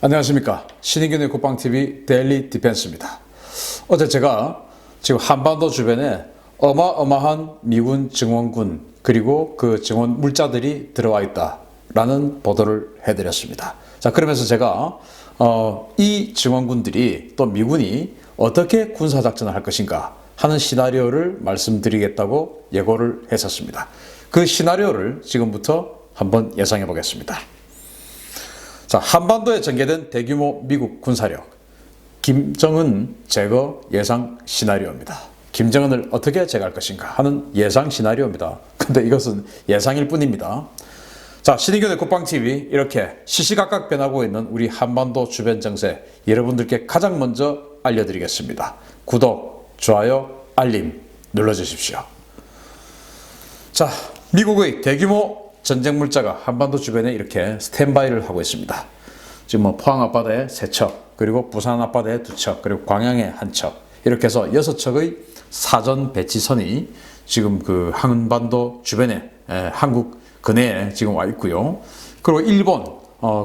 안녕하십니까. 신인균의 국방TV 데일리 디펜스입니다. 어제 제가 지금 한반도 주변에 어마어마한 미군 증원군 그리고 그 증원 물자들이 들어와 있다라는 보도를 해드렸습니다. 자, 그러면서 제가 이 증원군들이 또 미군이 어떻게 군사작전을 할 것인가 하는 시나리오를 말씀드리겠다고 예고를 했었습니다. 그 시나리오를 지금부터 한번 예상해 보겠습니다. 자, 한반도에 전개된 대규모 미국 군사력, 김정은 제거 예상 시나리오입니다. 김정은을 어떻게 제거할 것인가 하는 예상 시나리오입니다. 근데 이것은 예상일 뿐입니다. 자, 신인균의 국방TV 이렇게 시시각각 변하고 있는 우리 한반도 주변 정세 여러분들께 가장 먼저 알려드리겠습니다. 구독, 좋아요, 알림 눌러주십시오. 자, 미국의 대규모 전쟁 물자가 한반도 주변에 이렇게 스탠바이를 하고 있습니다. 지금 뭐 포항 앞바다에 3척, 그리고 부산 앞바다에 2척, 그리고 광양에 1척, 이렇게 해서 6척의 사전 배치선이 지금 그 한반도 주변에 한국 근해에 지금 와 있고요. 그리고 일본,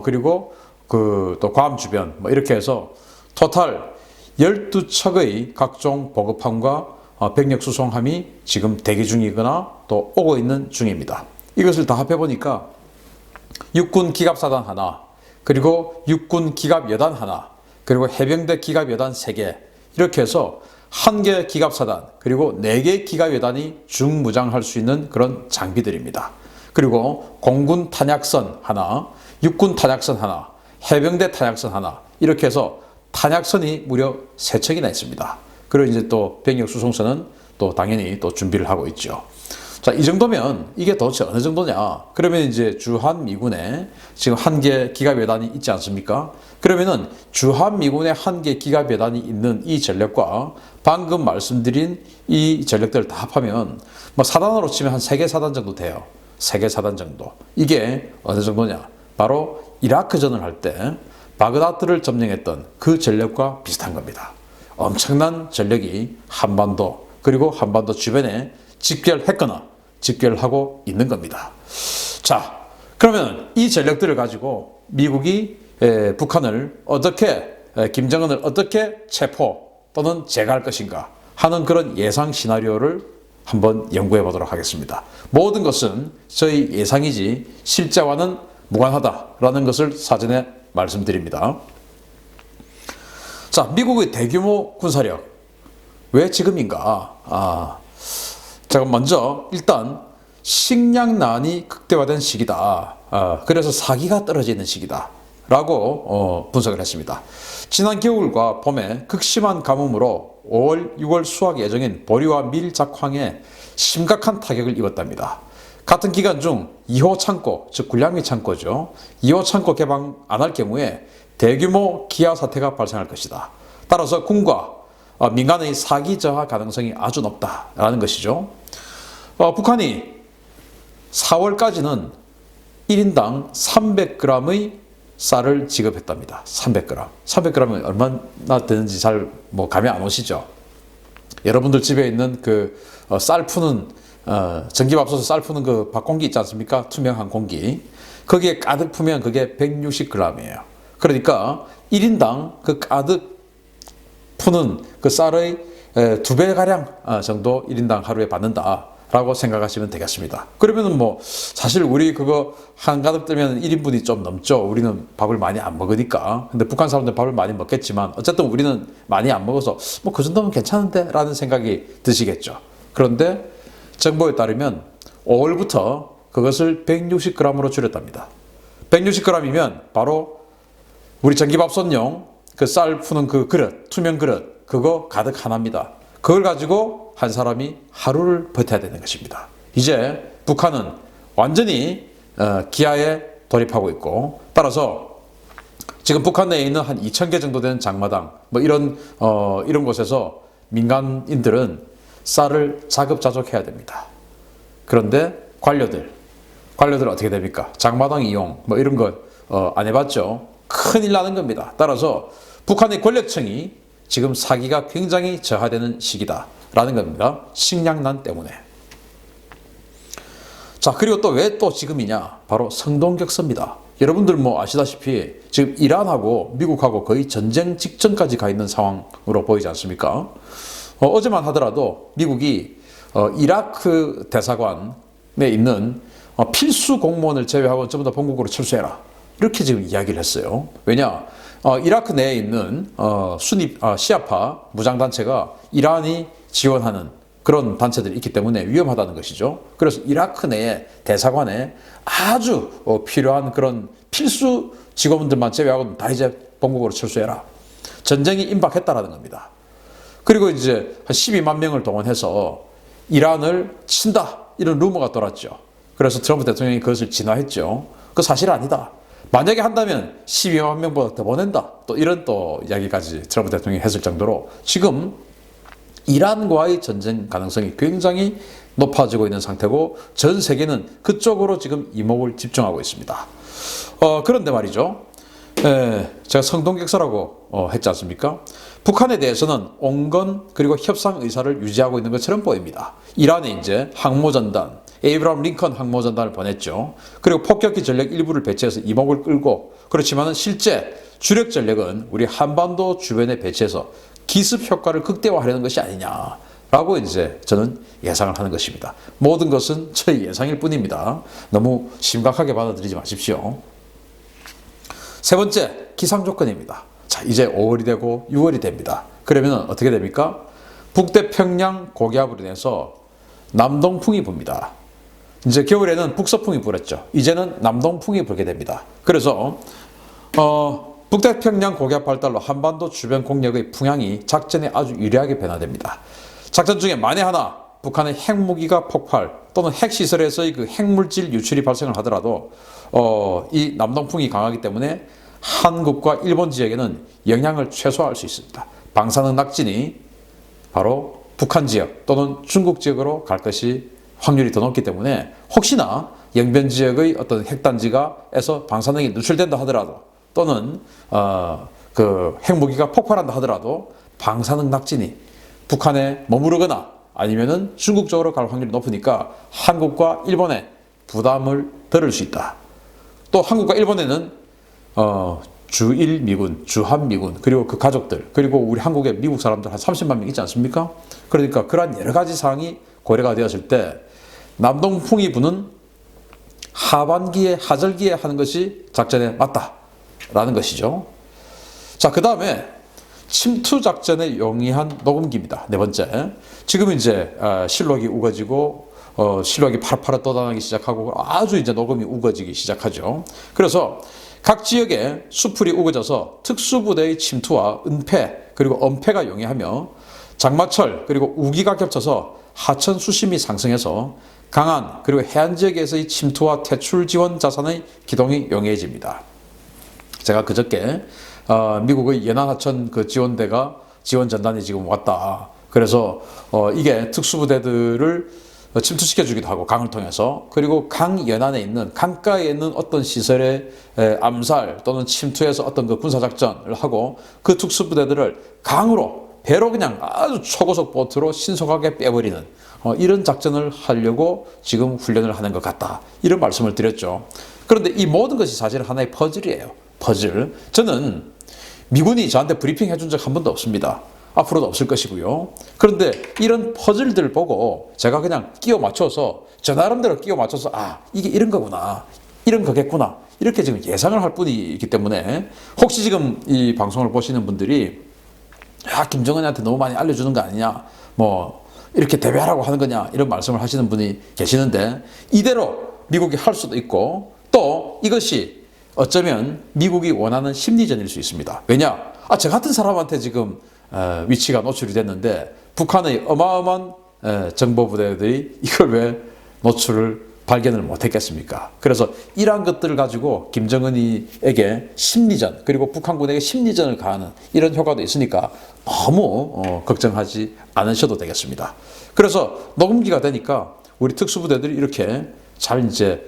그리고 그 또 괌 주변 뭐 이렇게 해서 토탈 12척의 각종 보급함과 병력 수송함이 지금 대기 중이거나 또 오고 있는 중입니다. 이것을 다 합해보니까 육군 기갑사단 하나, 그리고 육군 기갑여단 하나, 그리고 해병대 기갑여단 3개, 이렇게 해서 1개 기갑사단, 그리고 4개 기갑여단이 중무장할 수 있는 그런 장비들입니다. 그리고 공군 탄약선 하나, 육군 탄약선 하나, 해병대 탄약선 하나, 이렇게 해서 탄약선이 무려 3척이나 있습니다. 그리고 이제 또 병력 수송선은 또 당연히 또 준비를 하고 있죠. 자, 이 정도면 이게 도대체 어느 정도냐? 그러면 이제 주한미군에 지금 1개 기갑여단이 있지 않습니까? 그러면은 주한미군의 1개 기갑여단이 있는 이 전력과 방금 말씀드린 이 전력들을 다 합하면 뭐 사단으로 치면 한 3개 사단 정도 돼요. 3개 사단 정도. 이게 어느 정도냐? 바로 이라크전을 할 때 바그다드를 점령했던 그 전력과 비슷한 겁니다. 엄청난 전력이 한반도 그리고 한반도 주변에 집결했거나 집결하고 있는 겁니다. 자, 그러면 이 전력들을 가지고 미국이 북한을 어떻게 김정은을 어떻게 체포 또는 제거할 것인가 하는 그런 예상 시나리오를 한번 연구해 보도록 하겠습니다. 모든 것은 저희 예상이지 실제와는 무관하다라는 것을 사전에 말씀드립니다. 자, 미국의 대규모 군사력 왜 지금인가? 제가 먼저 일단 식량난이 극대화된 시기다. 그래서 사기가 떨어지는 시기다 라고 분석을 했습니다. 지난 겨울과 봄에 극심한 가뭄으로 5월, 6월 수확 예정인 보리와 밀 작황에 심각한 타격을 입었답니다. 같은 기간 중 2호 창고, 즉 군량미 창고죠. 2호 창고 개방 안 할 경우에 대규모 기아 사태가 발생할 것이다. 따라서 군과 민간의 사기 저하 가능성이 아주 높다라는 것이죠. 북한이 4월까지는 1인당 300g의 쌀을 지급했답니다. 300g. 300g은 얼마나 되는지 잘 뭐 감이 안 오시죠? 여러분들 집에 있는 그 쌀 푸는 전기밥솥에 쌀 푸는 그 밥공기 있지 않습니까? 투명한 공기. 거기에 가득 푸면 그게 160g이에요. 그러니까 1인당 그 가득 푸는 그 쌀의 2배가량 정도 1인당 하루에 받는다라고 생각하시면 되겠습니다. 그러면은 뭐 사실 우리 그거 한가득 뜨면 1인분이 좀 넘죠. 우리는 밥을 많이 안 먹으니까. 근데 북한 사람들 밥을 많이 먹겠지만 어쨌든 우리는 많이 안 먹어서 뭐 그 정도면 괜찮은데 라는 생각이 드시겠죠. 그런데 정보에 따르면 5월부터 그것을 160g으로 줄였답니다. 160g이면 바로 우리 전기밥솥용 그 쌀 푸는 그 그릇, 투명 그릇, 그거 가득 하나입니다. 그걸 가지고 한 사람이 하루를 버텨야 되는 것입니다. 이제 북한은 완전히 기아에 돌입하고 있고, 따라서 지금 북한 내에 있는 한 2,000개 정도 되는 장마당, 뭐 이런 곳에서 민간인들은 쌀을 자급자족해야 됩니다. 그런데 관료들 어떻게 됩니까? 장마당 이용, 뭐 이런 거 안 해봤죠? 큰일 나는 겁니다. 따라서 북한의 권력층이 지금 사기가 굉장히 저하되는 시기다라는 겁니다. 식량난 때문에. 자, 그리고 또 왜 또 지금이냐? 바로 성동격서입니다. 여러분들 뭐 아시다시피 지금 이란하고 미국하고 거의 전쟁 직전까지 가 있는 상황으로 보이지 않습니까? 어제만 하더라도 미국이 이라크 대사관에 있는 필수 공무원을 제외하고 전부 다 본국으로 철수해라. 이렇게 지금 이야기를 했어요. 왜냐? 이라크 내에 있는 순위 시아파 무장단체가 이란이 지원하는 그런 단체들이 있기 때문에 위험하다는 것이죠. 그래서 이라크 내에 대사관에 아주 필요한 그런 필수 직원들만 제외하고는 다 이제 본국으로 철수해라. 전쟁이 임박했다라는 겁니다. 그리고 이제 한 12만 명을 동원해서 이란을 친다. 이런 루머가 돌았죠. 그래서 트럼프 대통령이 그것을 진화했죠. 그 사실 아니다. 만약에 한다면 12만 명보다 더 보낸다. 또 이런 또 이야기까지 트럼프 대통령이 했을 정도로 지금 이란과의 전쟁 가능성이 굉장히 높아지고 있는 상태고 전 세계는 그쪽으로 지금 이목을 집중하고 있습니다. 그런데 말이죠. 제가 성동격서라고 했지 않습니까? 북한에 대해서는 온건 그리고 협상 의사를 유지하고 있는 것처럼 보입니다. 이란에 이제 항모전단, 에이브람 링컨 항모전단을 보냈죠. 그리고 폭격기 전력 일부를 배치해서 이목을 끌고 그렇지만 실제 주력 전력은 우리 한반도 주변에 배치해서 기습 효과를 극대화하려는 것이 아니냐라고 이제 저는 예상을 하는 것입니다. 모든 것은 저의 예상일 뿐입니다. 너무 심각하게 받아들이지 마십시오. 세 번째, 기상 조건입니다. 자, 이제 5월이 되고 6월이 됩니다. 그러면 어떻게 됩니까? 북태평양 고기압으로 인해서 남동풍이 붑니다. 이제 겨울에는 북서풍이 불었죠. 이제는 남동풍이 불게 됩니다. 그래서 북태평양 고기압 발달로 한반도 주변 공력의 풍향이 작전에 아주 유리하게 변화됩니다. 작전 중에 만에 하나 북한의 핵무기가 폭발 또는 핵시설에서의 그 핵물질 유출이 발생을 하더라도 이 남동풍이 강하기 때문에 한국과 일본 지역에는 영향을 최소화할 수 있습니다. 방사능 낙진이 바로 북한 지역 또는 중국 지역으로 갈 것이 확률이 더 높기 때문에 혹시나 영변 지역의 어떤 핵단지가에서 방사능이 누출된다 하더라도 또는 그 핵무기가 폭발한다 하더라도 방사능 낙진이 북한에 머무르거나 아니면은 중국 쪽으로 갈 확률이 높으니까 한국과 일본에 부담을 덜을 수 있다. 또 한국과 일본에는 주일 미군, 주한 미군, 그리고 그 가족들, 그리고 우리 한국의 미국 사람들 한 30만 명 있지 않습니까? 그러니까 그러한 여러 가지 사항이 고려가 되었을 때 남동풍이 부는 하반기에, 하절기에 하는 것이 작전에 맞다라는 것이죠. 자, 그 다음에 침투 작전에 용이한 녹음기입니다. 네 번째. 지금 이제 실록이 우거지고 실록이 파릇파릇 떠다니기 시작하고 아주 이제 녹음이 우거지기 시작하죠. 그래서 각 지역에 수풀이 우거져서 특수부대의 침투와 은폐 그리고 엄폐가 용이하며 장마철 그리고 우기가 겹쳐서 하천 수심이 상승해서 강한 그리고 해안 지역에서의 침투와 퇴출 지원 자산의 기동이 용이해집니다. 제가 그저께 미국의 연안하천 그 지원 전단이 지금 왔다. 그래서 이게 특수부대들을 침투시켜주기도 하고 강을 통해서 그리고 강 연안에 있는 강가에 있는 어떤 시설의 암살 또는 침투해서 어떤 그 군사작전을 하고 그 특수부대들을 강으로 배로 그냥 아주 초고속 보트로 신속하게 빼버리는 이런 작전을 하려고 지금 훈련을 하는 것 같다. 이런 말씀을 드렸죠. 그런데 이 모든 것이 사실 하나의 퍼즐이에요. 퍼즐. 저는 미군이 저한테 브리핑 해준 적 한 번도 없습니다. 앞으로도 없을 것이고요. 그런데 이런 퍼즐들을 보고 제가 그냥 끼워 맞춰서 저 나름대로 끼워 맞춰서 이게 이런 거구나. 이런 거겠구나. 이렇게 지금 예상을 할 뿐이기 때문에 혹시 지금 이 방송을 보시는 분들이 김정은한테 너무 많이 알려주는 거 아니냐. 뭐 이렇게 대비하라고 하는 거냐. 이런 말씀을 하시는 분이 계시는데 이대로 미국이 할 수도 있고 또 이것이 어쩌면 미국이 원하는 심리전일 수 있습니다. 왜냐? 저 같은 사람한테 지금 위치가 노출이 됐는데 북한의 어마어마한 정보부대들이 이걸 왜 노출을 발견을 못했겠습니까? 그래서 이러한 것들을 가지고 김정은이에게 심리전 그리고 북한군에게 심리전을 가하는 이런 효과도 있으니까 너무 걱정하지 않으셔도 되겠습니다. 그래서 녹음기가 되니까 우리 특수부대들이 이렇게 잘 이제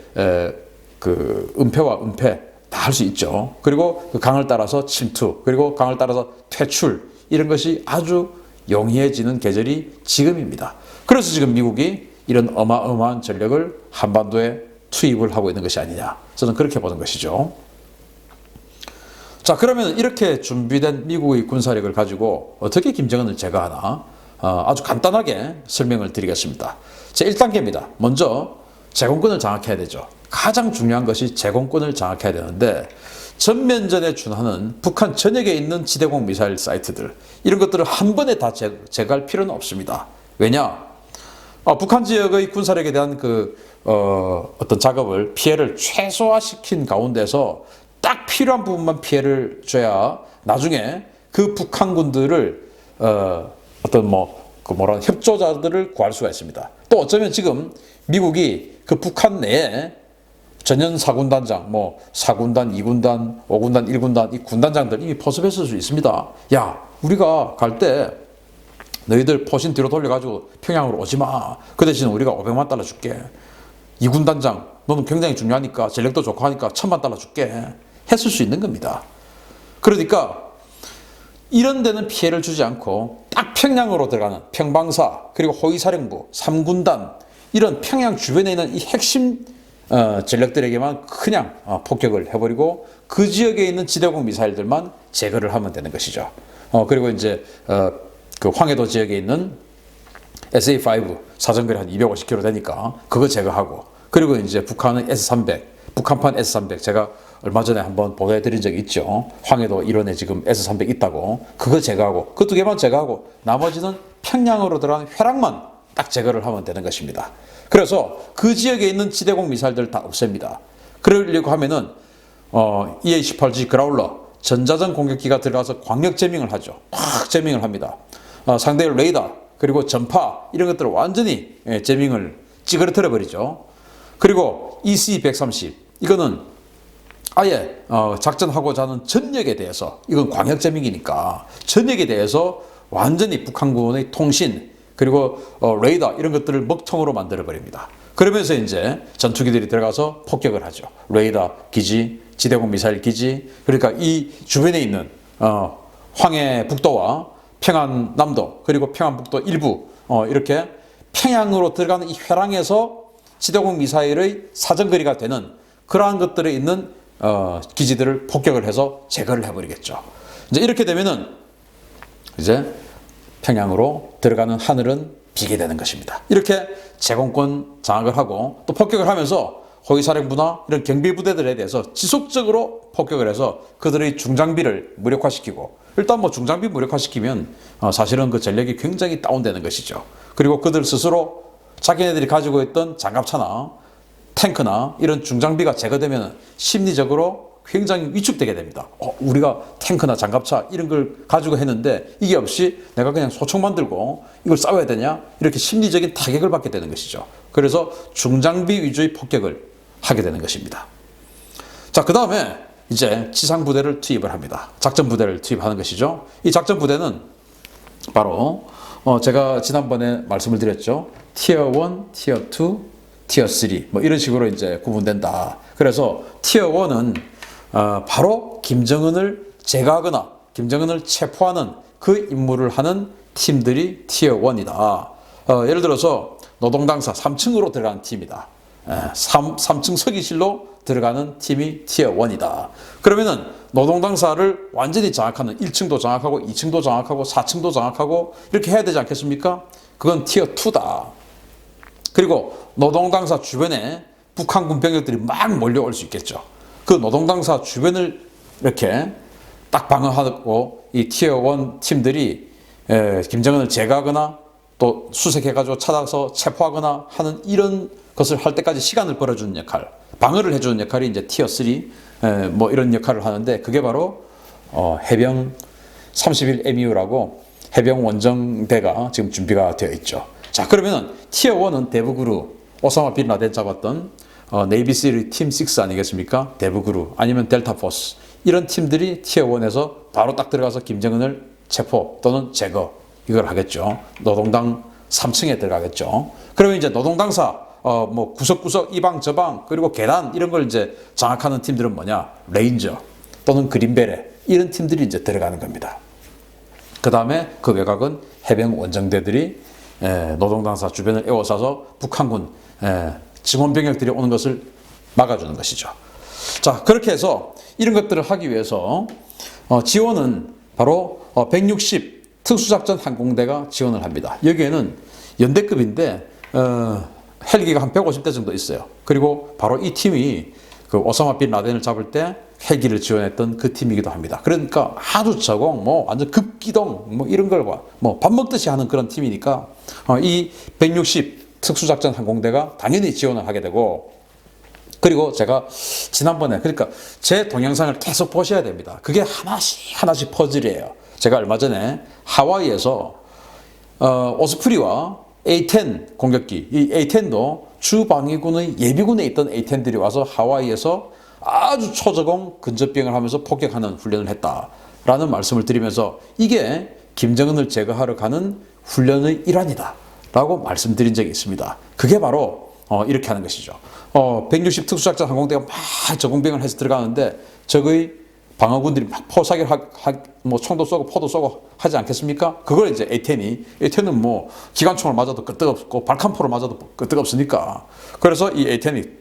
그 은폐와 은폐 다 할 수 있죠. 그리고 그 강을 따라서 침투 그리고 강을 따라서 퇴출 이런 것이 아주 용이해지는 계절이 지금입니다. 그래서 지금 미국이 이런 어마어마한 전력을 한반도에 투입을 하고 있는 것이 아니냐. 저는 그렇게 보는 것이죠. 자, 그러면 이렇게 준비된 미국의 군사력을 가지고 어떻게 김정은을 제거하나? 아주 간단하게 설명을 드리겠습니다. 제 1단계입니다. 먼저 제공권을 장악해야 되죠. 가장 중요한 것이 제공권을 장악해야 되는데 전면전에 준하는 북한 전역에 있는 지대공 미사일 사이트들 이런 것들을 한 번에 다 제거할 필요는 없습니다. 왜냐? 북한 지역의 군사력에 대한 어떤 작업을 피해를 최소화시킨 가운데서 딱 필요한 부분만 피해를 줘야 나중에 그 북한군들을 협조자들을 구할 수가 있습니다. 또 어쩌면 지금 미국이 그 북한 내에 전현 4군단장, 4군단, 2군단, 5군단, 1군단 이 군단장들 이미 포섭했을 수 있습니다. 야, 우리가 갈 때 너희들 포신 뒤로 돌려가지고 평양으로 오지 마. 그 대신 우리가 500만 달러 줄게. 2군단장, 너는 굉장히 중요하니까 전력도 좋고 하니까 1000만 달러 줄게. 했을 수 있는 겁니다. 그러니까 이런 데는 피해를 주지 않고 딱 평양으로 들어가는 평방사 그리고 호위사령부 3군단 이런 평양 주변에 있는 이 핵심 전력들에게만 그냥 폭격을 해버리고 그 지역에 있는 지대공 미사일들만 제거를 하면 되는 것이죠. 그리고 이제 그 황해도 지역에 있는 SA-5 사정거리 한 250km 되니까 그거 제거하고 그리고 이제 북한은 S-300 북한판 S-300 제가 얼마 전에 한번 보도해드린 적이 있죠. 황해도 일원에 지금 S-300 있다고 그거 제거하고 그 두 개만 제거하고 나머지는 평양으로 들어가는 회랑만 딱 제거를 하면 되는 것입니다. 그래서 그 지역에 있는 지대공 미사일들을 다 없앱니다. 그러려고 하면은 EA-18G 그라울러 전자전 공격기가 들어가서 광역 제밍을 하죠. 확 제밍을 합니다. 상대의 레이더 그리고 전파 이런 것들을 완전히 제밍을 찌그러뜨려 버리죠. 그리고 EC-130 이거는 아예 작전하고자 하는 전역에 대해서 이건 광역 제밍이니까 전역에 대해서 완전히 북한군의 통신 그리고 레이더 이런 것들을 먹통으로 만들어 버립니다. 그러면서 이제 전투기들이 들어가서 폭격을 하죠. 레이더 기지, 지대공 미사일 기지, 그러니까 이 주변에 있는 황해북도와 평안남도 그리고 평안북도 일부 이렇게 평양으로 들어가는 이 회랑에서 지대공 미사일의 사정거리가 되는 그러한 것들에 있는 기지들을 폭격을 해서 제거를 해버리겠죠. 이제 이렇게 되면은 이제 평양으로 들어가는 하늘은 비게 되는 것입니다. 이렇게 제공권 장악을 하고 또 폭격을 하면서 호위사령부나 이런 경비부대들에 대해서 지속적으로 폭격을 해서 그들의 중장비를 무력화시키고 일단 중장비 무력화시키면 사실은 그 전력이 굉장히 다운되는 것이죠. 그리고 그들 스스로 자기네들이 가지고 있던 장갑차나 탱크나 이런 중장비가 제거되면 심리적으로 굉장히 위축되게 됩니다. 우리가 탱크나 장갑차 이런 걸 가지고 했는데 이게 없이 내가 그냥 소총만 들고 이걸 싸워야 되냐? 이렇게 심리적인 타격을 받게 되는 것이죠. 그래서 중장비 위주의 폭격을 하게 되는 것입니다. 자, 그 다음에 이제 지상부대를 투입을 합니다. 작전부대를 투입하는 것이죠. 이 작전부대는 바로 제가 지난번에 말씀을 드렸죠. 티어 1, 티어 2, 티어 3 이런 식으로 이제 구분된다. 그래서 티어 1은 바로 김정은을 제거하거나 김정은을 체포하는 그 임무를 하는 팀들이 티어 1이다. 예를 들어서 노동당사 3층으로 들어가는 팀이다. 3층 서기실로 들어가는 팀이 티어 1이다. 그러면은 노동당사를 완전히 장악하는 1층도 장악하고 2층도 장악하고 4층도 장악하고 이렇게 해야 되지 않겠습니까? 그건 티어 2다. 그리고 노동당사 주변에 북한군 병력들이 막 몰려올 수 있겠죠. 그 노동당사 주변을 이렇게 딱 방어하고 이 티어 1 팀들이 김정은을 제거하거나 또 수색해가지고 찾아서 체포하거나 하는 이런 것을 할 때까지 시간을 벌어주는 역할, 방어를 해주는 역할이 이제 티어 3 이런 역할을 하는데 그게 바로 해병 31MU라고 해병 원정대가 지금 준비가 되어 있죠. 자, 그러면은 티어 1은 대북으로 오사마 빈 라덴 잡았던 네이비실의 팀 6 아니겠습니까? 대북으로 아니면 델타 포스 이런 팀들이 티어 1에서 바로 딱 들어가서 김정은을 체포 또는 제거 이걸 하겠죠. 노동당 3층에 들어가겠죠. 그러면 이제 노동당사 구석구석 이방 저방 그리고 계단 이런 걸 이제 장악하는 팀들은 뭐냐? 레인저 또는 그린베레 이런 팀들이 이제 들어가는 겁니다. 그 다음에 그 외곽은 해병 원정대들이 노동 당사 주변을 에워싸서 북한군 증원 병력들이 오는 것을 막아주는 것이죠. 자, 그렇게 해서 이런 것들을 하기 위해서 지원은 바로 160 특수작전 항공대가 지원을 합니다. 여기에는 연대급인데 헬기가 한 150대 정도 있어요. 그리고 바로 이 팀이 그 오사마 빈 라덴을 잡을 때 헬기를 지원했던 그 팀이기도 합니다. 그러니까 아주 저공, 완전 급기동, 이런 걸 밥 먹듯이 하는 그런 팀이니까 이 160 특수작전 항공대가 당연히 지원을 하게 되고, 그리고 제가 지난번에, 그러니까 제 동영상을 계속 보셔야 됩니다. 그게 하나씩 퍼즐이에요. 제가 얼마 전에 하와이에서 오스프리와 A-10 공격기, 이 A-10도 주방위군의 예비군에 있던 A-10들이 와서 하와이에서 아주 초저공 근접비행을 하면서 폭격하는 훈련을 했다라는 말씀을 드리면서 이게 김정은을 제거하러 가는 훈련의 일환이다 라고 말씀드린 적이 있습니다. 그게 바로 이렇게 하는 것이죠. 160 특수작전 항공대가 막 저공비행을 해서 들어가는데 적의 방어군들이 막 포사기를 총도 쏘고 포도 쏘고 하지 않겠습니까? 그걸 이제 A-10은 기관총을 맞아도 끄떡없고 발칸포를 맞아도 끄떡없으니까, 그래서 이 A-10이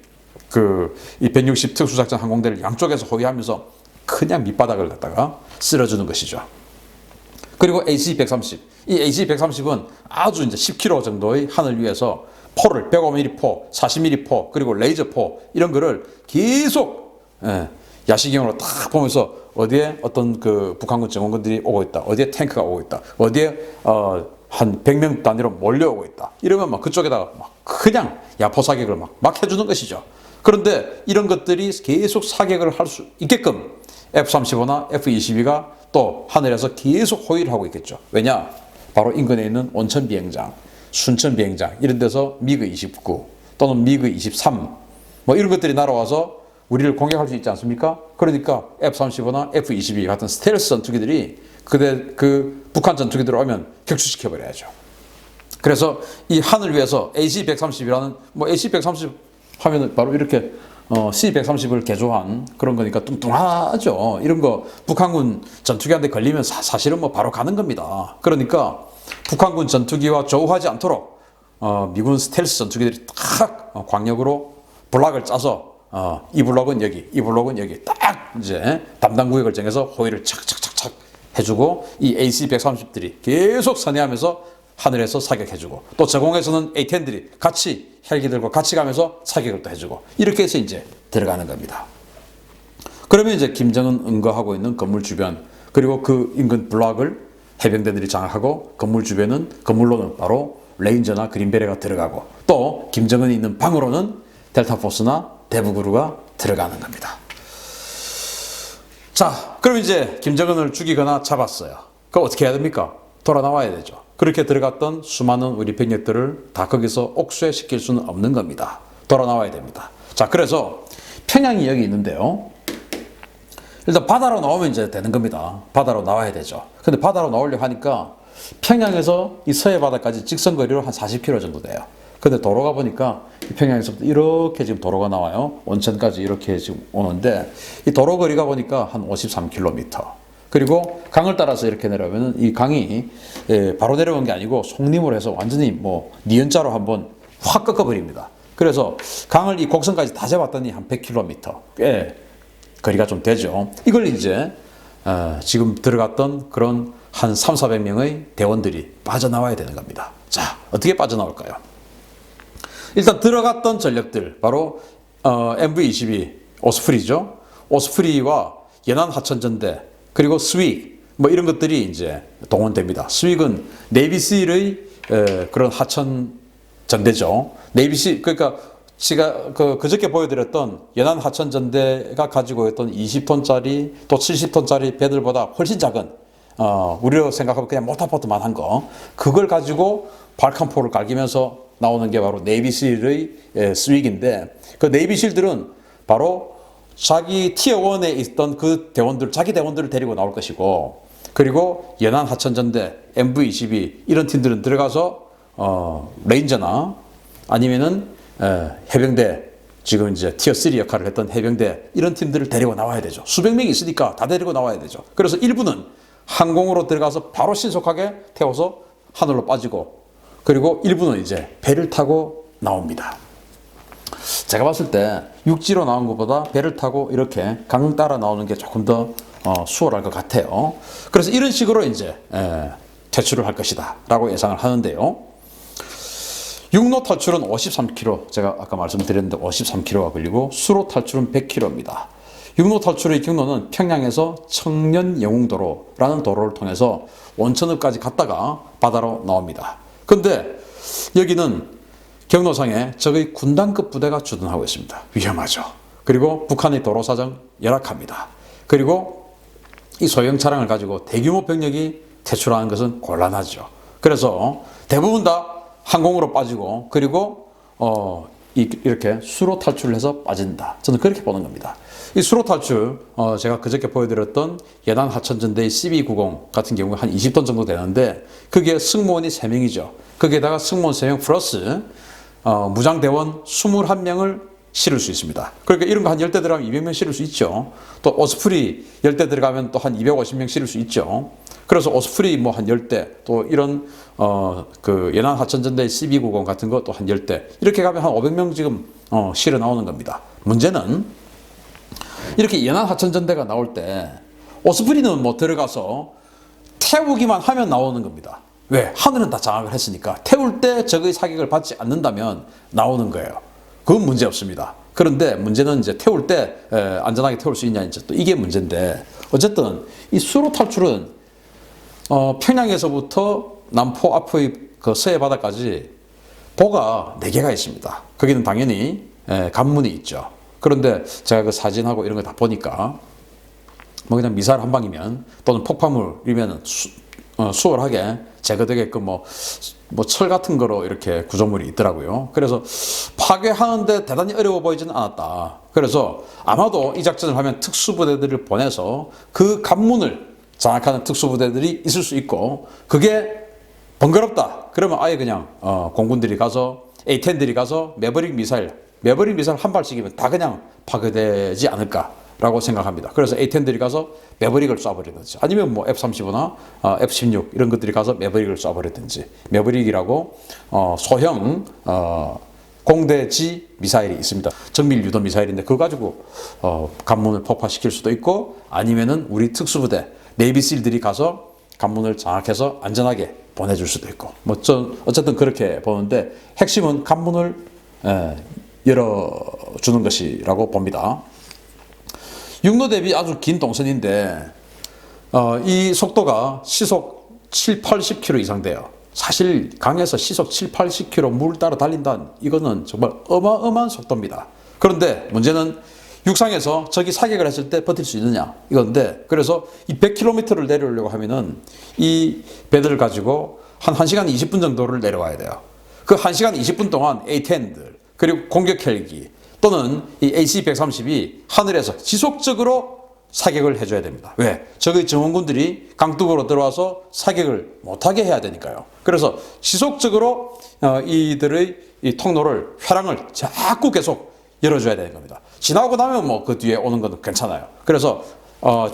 이 160 특수작전 항공대를 양쪽에서 호위하면서 그냥 밑바닥을 갖다가 쓸어주는 것이죠. 그리고 AC-130, 이 AC-130은 아주 이제 10km 정도의 하늘 위에서 포를 105mm 포, 40mm 포, 그리고 레이저 포 이런 거를 계속 야시경으로 딱 보면서 어디에 어떤 그 북한군 정원군들이 오고 있다, 어디에 탱크가 오고 있다, 어디에 한 100명 단위로 몰려오고 있다, 이러면 막 그쪽에다가 막 그냥 야포 사격을 막 해주는 것이죠. 그런데 이런 것들이 계속 사격을 할 수 있게끔 F-35나 F-22가 또 하늘에서 계속 호위를 하고 있겠죠. 왜냐? 바로 인근에 있는 온천 비행장, 순천 비행장 이런 데서 미그 29 또는 미그 23 이런 것들이 날아와서 우리를 공격할 수 있지 않습니까? 그러니까 F-35나 F-22 같은 스텔스 전투기들이 그 북한 전투기들 오면 격추시켜 버려야죠. 그래서 이 하늘 위에서 AC-130이라는 AC-130 하면은 바로 이렇게 C-130을 개조한 그런 거니까 뚱뚱하죠. 이런 거 북한군 전투기한테 걸리면 사실은 바로 가는 겁니다. 그러니까 북한군 전투기와 조우하지 않도록 미군 스텔스 전투기들이 딱 광역으로 블락을 짜서 이 블록은 여기, 이 블록은 여기 딱 이제 담당 구역을 정해서 호위를 착착착착 해주고 이 AC-130들이 계속 선회하면서 하늘에서 사격해주고 또 저공에서는 A-10들이 같이 헬기들과 같이 가면서 사격을 또 해주고 이렇게 해서 이제 들어가는 겁니다. 그러면 이제 김정은 응거하고 있는 건물 주변 그리고 그 인근 블록을 해병대들이 장악하고 건물로는 바로 레인저나 그린베레가 들어가고 또 김정은이 있는 방으로는 델타포스나 대북으로가 들어가는 겁니다. 자, 그럼 이제 김정은을 죽이거나 잡았어요. 그럼 어떻게 해야 됩니까? 돌아 나와야 되죠. 그렇게 들어갔던 수많은 우리 병력들을 다 거기서 옥죄시킬 수는 없는 겁니다. 돌아 나와야 됩니다. 자, 그래서 평양이 여기 있는데요. 일단 바다로 나오면 이제 되는 겁니다. 바다로 나와야 되죠. 근데 바다로 나오려고 하니까 평양에서 이 서해 바다까지 직선거리로 한 40km 정도 돼요. 근데 도로가 보니까 평양에서부터 이렇게 지금 도로가 나와요. 온천까지 이렇게 지금 오는데 이 도로 거리가 보니까 한 53km. 그리고 강을 따라서 이렇게 내려오면 이 강이 바로 내려온 게 아니고 속림을 해서 완전히 니은자로 한번 확 꺾어버립니다. 그래서 강을 이 곡선까지 다 잡았더니 한 100km. 꽤 거리가 좀 되죠. 이걸 이제 지금 들어갔던 그런 한 300~400명의 대원들이 빠져나와야 되는 겁니다. 자, 어떻게 빠져나올까요? 일단 들어갔던 전력들 바로 MV-22 오스프리죠. 오스프리와 연안 하천전대 그리고 스윅 이런 것들이 이제 동원됩니다. 스윅은 네이비실의 그런 하천 전대죠. 네이비실 그러니까 제가 그저께 보여드렸던 연안 하천 전대가 가지고 있던 20톤짜리 또 70톤짜리 배들보다 훨씬 작은 우리로 생각하면 그냥 모타포트만 한 거 그걸 가지고 발칸포를 갈기면서 나오는 게 바로 네이비실의 스윅인데 그 네이비실들은 바로 자기 티어 1에 있던 그 대원들, 자기 대원들을 데리고 나올 것이고 그리고 연안 하천전대, MV-22 이런 팀들은 들어가서 레인저나 아니면은 해병대 지금 이제 티어 3 역할을 했던 해병대 이런 팀들을 데리고 나와야 되죠. 수백 명이 있으니까 다 데리고 나와야 되죠. 그래서 일부는 항공으로 들어가서 바로 신속하게 태워서 하늘로 빠지고 그리고 일부는 이제 배를 타고 나옵니다. 제가 봤을 때 육지로 나온 것보다 배를 타고 이렇게 강 따라 나오는 게 조금 더 수월할 것 같아요. 그래서 이런 식으로 이제 퇴출을 할 것이다 라고 예상을 하는데요. 육로 탈출은 53km, 제가 아까 말씀드렸는데 53km가 걸리고 수로 탈출은 100km입니다. 육로 탈출의 경로는 평양에서 청년 영흥도로라는 도로를 통해서 원천읍까지 갔다가 바다로 나옵니다. 근데 여기는 경로상에 적의 군단급 부대가 주둔하고 있습니다. 위험하죠. 그리고 북한의 도로 사정 열악합니다. 그리고 이 소형 차량을 가지고 대규모 병력이 퇴출하는 것은 곤란하죠. 그래서 대부분 다 항공으로 빠지고 그리고 이렇게 수로 탈출을 해서 빠진다. 저는 그렇게 보는 겁니다. 이 수로 탈출, 제가 그저께 보여드렸던 예난 하천전대의 CB90 같은 경우에 한 20톤 정도 되는데 그게 승무원이 3명이죠. 거기에다가 승무원 3명 플러스 무장대원 21명을 실을 수 있습니다. 그러니까 이런 거 한 10대 들어가면 200명 실을 수 있죠. 또 오스프리 10대 들어가면 또 한 250명 실을 수 있죠. 그래서 오스프리 뭐 한 10대 또 이런 그 예난 하천전대 CB90 같은 거 또 한 10대 이렇게 가면 한 500명 지금 실어 나오는 겁니다. 문제는 이렇게 예난 하천전대가 나올 때 오스프리는 뭐 들어가서 태우기만 하면 나오는 겁니다. 왜? 하늘은 다 장악을 했으니까 태울 때 적의 사격을 받지 않는다면 나오는 거예요. 그건 문제 없습니다. 그런데 문제는 이제 태울 때 안전하게 태울 수 있냐 이제 또 이게 문제인데 어쨌든 이 수로 탈출은 평양에서부터 남포 앞의 그 서해 바다까지 보가 4개가 있습니다. 거기는 당연히 관문이 있죠. 그런데 제가 그 사진하고 이런 거 다 보니까 뭐 그냥 미사일 한 방이면 또는 폭파물이면 수월하게 제거되게끔 뭐 철 같은 거로 이렇게 구조물이 있더라고요. 그래서 파괴하는데 대단히 어려워 보이지는 않았다. 그래서 아마도 이 작전을 하면 특수부대들을 보내서 그 관문을 장악하는 특수부대들이 있을 수 있고 그게 번거롭다. 그러면 아예 그냥 공군들이 가서 A-10들이 가서 매버릭 미사일 한 발씩이면 다 그냥 파괴되지 않을까라고 생각합니다. 그래서 A-10들이 가서 매버릭을 쏴버리든지 아니면 뭐 F-35나 F-16 이런 것들이 가서 매버릭을 쏴버리든지 매버릭이라고 소형 공대지 미사일이 있습니다. 정밀 유도 미사일인데 그거 가지고 관문을 폭파시킬 수도 있고 아니면은 우리 특수부대 네이비실들이 가서 관문을 장악해서 안전하게 보내줄 수도 있고 뭐 어쨌든 그렇게 보는데 핵심은 관문을 열어주는 것이라고 봅니다. 육로 대비 아주 긴 동선인데 이 속도가 시속 7, 80km 이상 돼요. 사실 강에서 시속 7, 80km 물 따라 달린다는 이거는 정말 어마어마한 속도입니다. 그런데 문제는 육상에서 적이 사격을 했을 때 버틸 수 있느냐 이건데 그래서 이 100km를 내려오려고 하면은 이 배들을 가지고 한 1시간 20분 정도를 내려와야 돼요. 그 1시간 20분 동안 A-10들 그리고 공격 헬기 또는 이 AC-130이 하늘에서 지속적으로 사격을 해줘야 됩니다. 왜? 적의 정원군들이 강둑으로 들어와서 사격을 못하게 해야 되니까요. 그래서 지속적으로 이들의 이 통로를 회랑을 자꾸 계속 열어줘야 되는 겁니다. 지나고 나면 뭐 그 뒤에 오는 건 괜찮아요. 그래서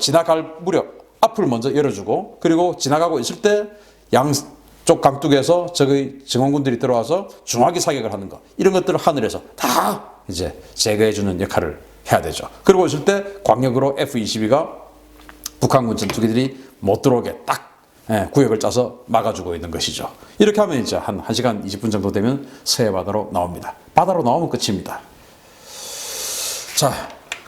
지나갈 무렵 앞을 먼저 열어주고 그리고 지나가고 있을 때 양쪽 강둑에서 적의 정원군들이 들어와서 중하게 사격을 하는 것 이런 것들을 하늘에서 다 이제 제거해주는 역할을 해야 되죠. 그러고 있을 때 광역으로 F-22가 북한군 전투기들이 못 들어오게 딱 구역을 짜서 막아주고 있는 것이죠. 이렇게 하면 이제 한 1시간 20분 정도 되면 서해 바다로 나옵니다. 바다로 나오면 끝입니다. 자,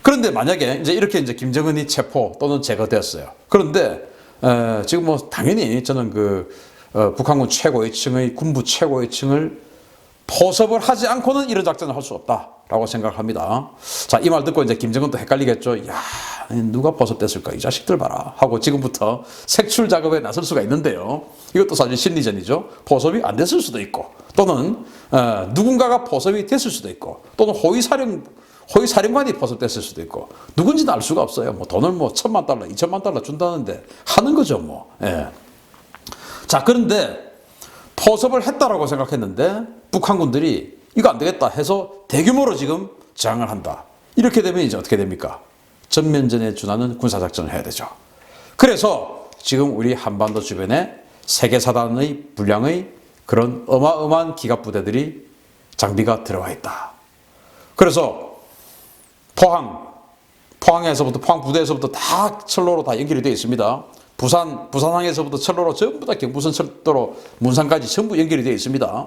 그런데 만약에 이렇게 김정은이 체포 또는 제거되었어요. 그런데 지금 뭐 당연히 저는 북한군 최고위층의 군부 최고위층을 포섭을 하지 않고는 이런 작전을 할 수 없다라고 생각합니다. 자, 이 말 듣고 이제 김정은도 헷갈리겠죠. 야, 누가 포섭됐을까? 이 자식들 봐라. 하고 지금부터 색출 작업에 나설 수가 있는데요. 이것도 사실 심리전이죠. 포섭이 안 됐을 수도 있고, 또는 누군가가 포섭이 됐을 수도 있고, 또는 호위사령관이 포섭됐을 수도 있고, 누군지는 알 수가 없어요. 뭐 돈을 뭐 $10,000, $20,000 준다는데 하는 거죠, 뭐. 예. 자, 그런데 포섭을 했다라고 생각했는데 북한군들이 이거 안 되겠다 해서 대규모로 지금 저항을 한다. 이렇게 되면 이제 어떻게 됩니까? 전면전에 준하는 군사작전을 해야 되죠. 그래서 지금 우리 한반도 주변에 세계사단의 분량의 그런 어마어마한 기갑 부대들이 장비가 들어와 있다. 그래서 포항에서부터 포항 부대에서부터 다 철로로 다 연결이 되어 있습니다. 부산항에서부터 철로로 전부 다 경부선 철도로 문산까지 전부 연결이 되어 있습니다.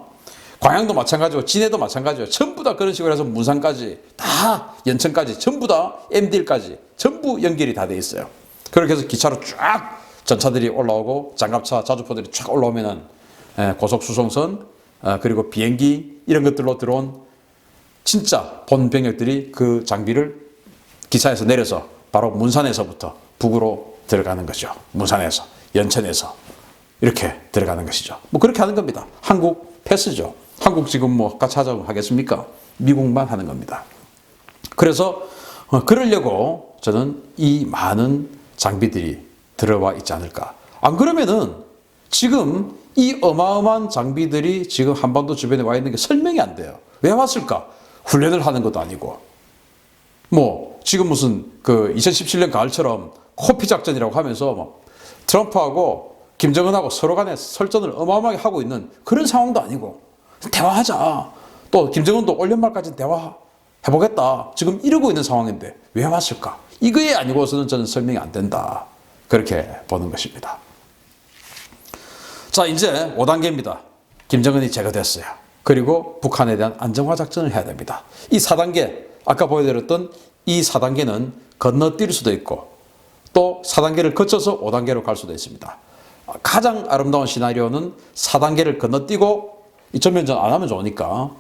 광양도 마찬가지고 진해도 마찬가지고 전부 다 그런 식으로 해서 문산까지 다 연천까지 전부 다 MDL까지 전부 연결이 다 되어 있어요. 그렇게 해서 기차로 쫙 전차들이 올라오고 장갑차 자주포들이 쫙 올라오면은 고속수송선 그리고 비행기 이런 것들로 들어온 진짜 본 병력들이 그 장비를 기차에서 내려서 바로 문산에서부터 북으로 들어가는 거죠. 문산에서 연천에서 이렇게 들어가는 것이죠. 뭐 그렇게 하는 겁니다. 한국 패스죠. 한국 지금 뭐 같이 하자고 하겠습니까? 미국만 하는 겁니다. 그래서 그러려고 저는 이 많은 장비들이 들어와 있지 않을까. 안 그러면은 지금 이 어마어마한 장비들이 지금 한반도 주변에 와 있는 게 설명이 안 돼요. 왜 왔을까? 훈련을 하는 것도 아니고 뭐 지금 무슨 그 2017년 가을처럼 코피 작전이라고 하면서 뭐 트럼프하고 김정은하고 서로 간에 설전을 어마어마하게 하고 있는 그런 상황도 아니고 대화하자. 또 김정은도 올 연말까지 대화해보겠다. 지금 이러고 있는 상황인데 왜 왔을까? 이거에 아니고서는 저는 설명이 안 된다. 그렇게 보는 것입니다. 자, 이제 5단계입니다. 김정은이 제거됐어요. 그리고 북한에 대한 안정화 작전을 해야 됩니다. 이 4단계, 아까 보여드렸던 이 4단계는 건너뛸 수도 있고 또 4단계를 거쳐서 5단계로 갈 수도 있습니다. 가장 아름다운 시나리오는 4단계를 건너뛰고 전면전 안 하면 좋으니까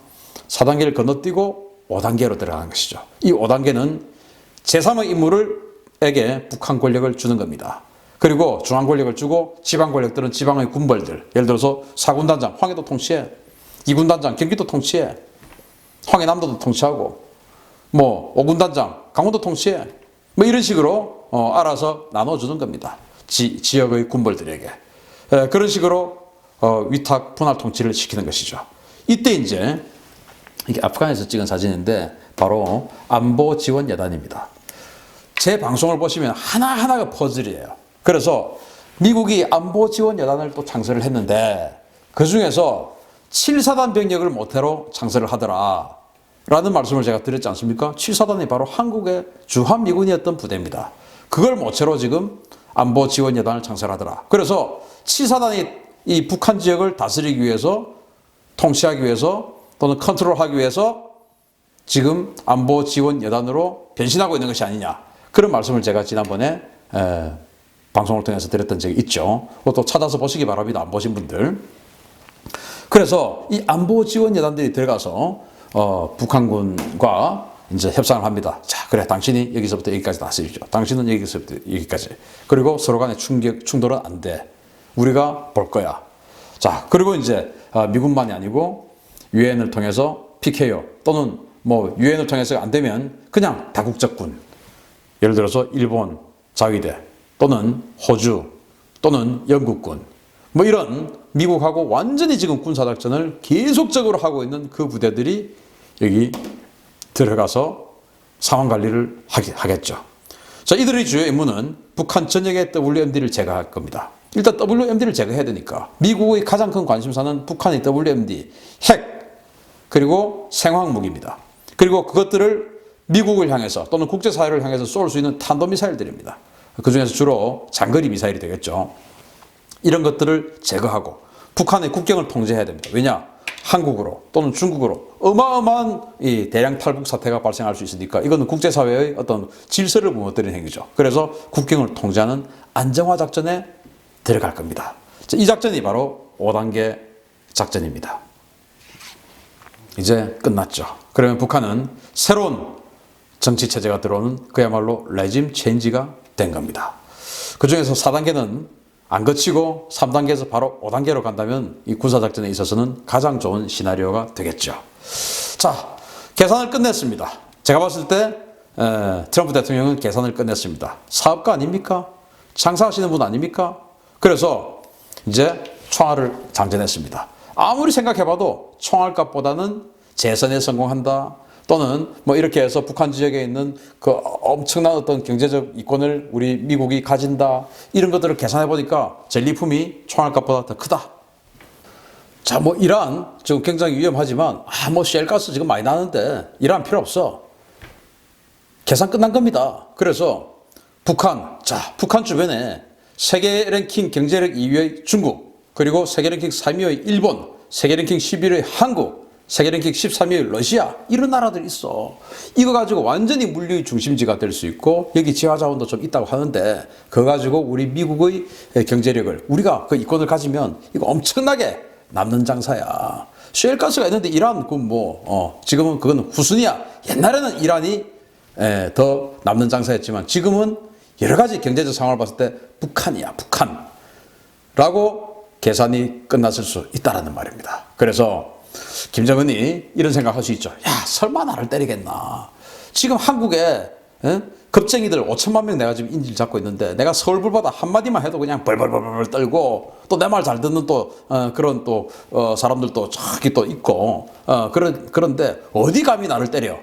4단계를 건너뛰고 5단계로 들어가는 것이죠. 이 5단계는 제3의 인물에게 북한 권력을 주는 겁니다. 그리고 중앙 권력을 주고 지방 권력들은 지방의 군벌들, 예를 들어서 4군단장 황해도 통치해, 2군단장 경기도 통치해, 황해남도도 통치하고 뭐 5군단장 강원도 통치해, 뭐 이런 식으로 알아서 나눠주는 겁니다. 지역의 군벌들에게. 그런 식으로 위탁 분할 통치를 시키는 것이죠. 이때 이제 이게 아프간에서 찍은 사진인데 바로 안보 지원 여단입니다. 제 방송을 보시면 하나하나가 퍼즐이에요. 그래서 미국이 안보 지원 여단을 또 창설을 했는데 그 중에서 7사단 병력을 모태로 창설을 하더라 라는 말씀을 제가 드렸지 않습니까? 7사단이 바로 한국의 주한미군이었던 부대입니다. 그걸 모체로 지금 안보 지원 여단을 창설하더라. 그래서 7사단이 이 북한 지역을 다스리기 위해서, 통치하기 위해서 또는 컨트롤하기 위해서 지금 안보 지원 여단으로 변신하고 있는 것이 아니냐. 그런 말씀을 제가 지난번에 방송을 통해서 드렸던 적이 있죠. 그것도 찾아서 보시기 바랍니다. 안 보신 분들. 그래서 이 안보 지원 여단들이 들어가서 북한군과 이제 협상을 합니다. 자, 그래, 당신이 여기서부터 여기까지 다스리죠. 당신은 여기서부터 여기까지. 그리고 서로 간의 충돌은 안 돼. 우리가 볼 거야. 자, 그리고 이제 미군만이 아니고 유엔을 통해서 PKO 또는 뭐 유엔을 통해서 안 되면 그냥 다국적군. 예를 들어서 일본 자위대 또는 호주 또는 영국군 뭐 이런 미국하고 완전히 지금 군사작전을 계속적으로 하고 있는 그 부대들이 여기 들어가서 상황관리를 하겠죠. 자, 이들의 주요 임무는 북한 전역의 WMD를 제거할 겁니다. 일단 WMD를 제거해야 되니까 미국의 가장 큰 관심사는 북한의 WMD, 핵, 그리고 생화학무기입니다. 그리고 그것들을 미국을 향해서 또는 국제사회를 향해서 쏠 수 있는 탄도미사일들입니다. 그 중에서 주로 장거리 미사일이 되겠죠. 이런 것들을 제거하고 북한의 국경을 통제해야 됩니다. 왜냐? 한국으로 또는 중국으로 어마어마한 이 대량 탈북 사태가 발생할 수 있으니까 이거는 국제사회의 어떤 질서를 무너뜨리는 행위죠. 그래서 국경을 통제하는 안정화 작전에 들어갈 겁니다. 이 작전이 바로 5단계 작전입니다. 이제 끝났죠. 그러면 북한은 새로운 정치체제가 들어오는 그야말로 레짐 체인지가 된 겁니다. 그 중에서 4단계는 안 거치고 3단계에서 바로 5단계로 간다면 이 군사작전에 있어서는 가장 좋은 시나리오가 되겠죠. 자, 계산을 끝냈습니다. 제가 봤을 때 트럼프 대통령은 계산을 끝냈습니다. 사업가 아닙니까? 장사하시는 분 아닙니까? 그래서 이제 총알을 장전했습니다. 아무리 생각해봐도 총알값보다는 재선에 성공한다. 또는 뭐 이렇게 해서 북한 지역에 있는 그 엄청난 어떤 경제적 이권을 우리 미국이 가진다. 이런 것들을 계산해 보니까 전리품이 총알값보다 더 크다. 자, 뭐 이란 지금 굉장히 위험하지만 뭐 셰일가스 지금 많이 나는데 이란 필요 없어. 계산 끝난 겁니다. 그래서 북한 주변에 세계 랭킹 경제력 2위의 중국, 그리고 세계 랭킹 3위의 일본, 세계 랭킹 11위의 한국, 세계 랭킹 13위의 러시아, 이런 나라들이 있어. 이거 가지고 완전히 물류의 중심지가 될 수 있고 여기 지하자원도 좀 있다고 하는데 그거 가지고 우리 미국의 경제력을 우리가 그 이권을 가지면 이거 엄청나게 남는 장사야. 셰일가스가 있는데 이란 지금은 그건 후순위야. 옛날에는 이란이 더 남는 장사였지만 지금은 여러 가지 경제적 상황을 봤을 때 북한이야, 북한라고 계산이 끝났을 수 있다라는 말입니다. 그래서 김정은이 이런 생각할 수 있죠. 야, 설마 나를 때리겠나. 지금 한국에 겁쟁이들 5천만 명 내가 지금 인질 잡고 있는데 내가 서울불보다 한마디만 해도 그냥 벌벌벌벌 떨고 또 내 말 잘 듣는 또 그런 또 사람들도 저기 또 있고 그런데 어디 감히 나를 때려?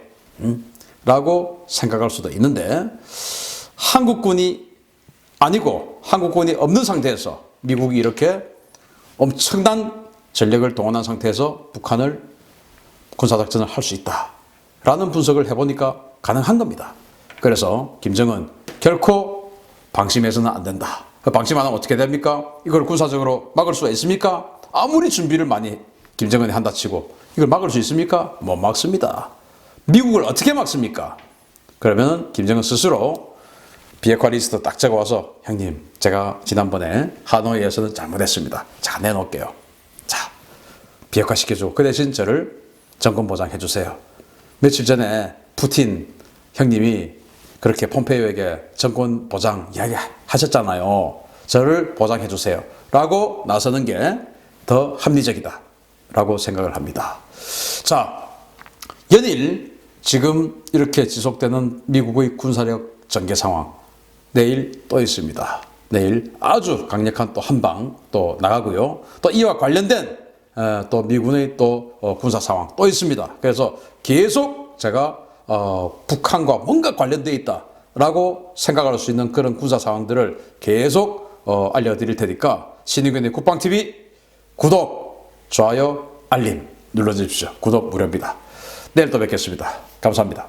라고 생각할 수도 있는데 한국군이 아니고 한국군이 없는 상태에서 미국이 이렇게 엄청난 전력을 동원한 상태에서 북한을 군사작전을 할 수 있다라는 분석을 해보니까 가능한 겁니다. 그래서 김정은 결코 방심해서는 안 된다. 방심 안 하면 어떻게 됩니까? 이걸 군사적으로 막을 수가 있습니까? 아무리 준비를 많이 김정은이 한다 치고 이걸 막을 수 있습니까? 못 막습니다. 미국을 어떻게 막습니까? 그러면 김정은 스스로 비핵화 리스트 딱 적어와서 형님 제가 지난번에 하노이에서는 잘못했습니다. 자, 내놓을게요. 자, 비핵화 시켜줘. 그 대신 저를 정권 보장해 주세요. 며칠 전에 푸틴 형님이 그렇게 폼페이오에게 정권 보장 이야기 하셨잖아요. 저를 보장해 주세요. 라고 나서는 게 더 합리적이다. 라고 생각을 합니다. 자, 연일 지금 이렇게 지속되는 미국의 군사력 전개 상황. 내일 또 있습니다. 내일 아주 강력한 또 한방 또 나가고요. 또 이와 관련된 또 미군의 또 군사 상황 또 있습니다. 그래서 계속 제가 북한과 뭔가 관련되어 있다라고 생각할 수 있는 그런 군사 상황들을 계속 알려드릴 테니까 신의균의 국방TV 구독, 좋아요, 알림 눌러주십시오. 구독 무료입니다. 내일 또 뵙겠습니다. 감사합니다.